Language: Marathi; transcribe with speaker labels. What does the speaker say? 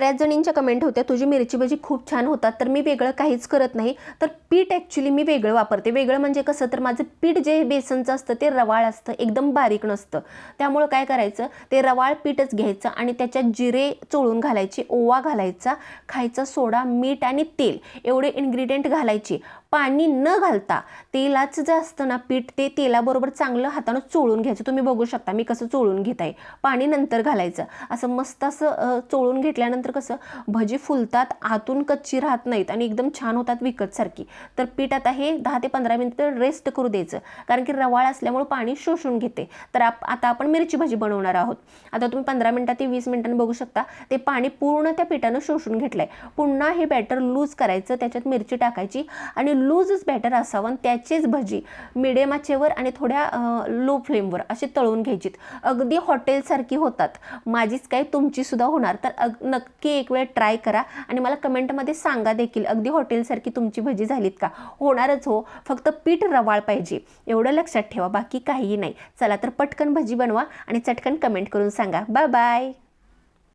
Speaker 1: बऱ्याच जणींच्या कमेंट होत्या, तुझी मिरची भजी खूप छान होतात. तर मी वेगळं काहीच करत नाही. तर पीठ ॲक्च्युली मी वेगळं वापरते. वेगळं म्हणजे कसं, तर माझं पीठ जे बेसनचं असतं ते रवाळ असतं, एकदम बारीक नसतं. त्यामुळं काय करायचं, ते रवाळ पीठच घ्यायचं आणि त्याच्यात जिरे चोळून घालायचे, ओवा घालायचा, खायचा सोडा, मीठ आणि तेल एवढे इन्ग्रेडियंट घालायचे. पाणी न घालता तेलाचं जे असतं ना पीठ, ते तेलाबरोबर चांगलं हातानं चोळून घ्यायचं. तुम्ही बघू शकता मी कसं चोळून घेत आहे. पाणी नंतर घालायचं. असं मस्त असं चोळून घेतल्यानंतर कसं भजी फुलतात, आतून कच्ची राहत नाहीत आणि एकदम छान होतात विकतसारखी. तर पीठ आता हे 10 ते 15 मिनिटं रेस्ट करू द्यायचं, कारण की रवाळ असल्यामुळे पाणी शोषून घेते. तर आता आपण मिरची भजी बनवणार आहोत. आता तुम्ही 15 मिनिटात ते 20 मिनिटांनी बघू शकता ते पाणी पूर्ण त्या पिठानं शोषून घेतलंय. पुन्हा हे बॅटर लूज करायचं, त्याच्यात मिरची टाकायची आणि लूजच बॅटर असावं आणि त्याचेच भजी मिडियम आचेवर आणि थोड्या लो फ्लेमवर असे तळून घ्यायचीत. अगदी हॉटेलसारखी होतात. माझीच काय तुमची सुद्धा होणार. तर नक्की एक वेळ ट्राय करा आणि मला कमेंटमध्ये सांगा देखील, अगदी हॉटेलसारखी तुमची भजी झालीत का. होणारच हो, फक्त पीठ रवाळ पाहिजे एवढं लक्षात ठेवा, बाकी काहीही नाही. चला तर पटकन भजी बनवा आणि चटकन कमेंट करून सांगा. Bye bye.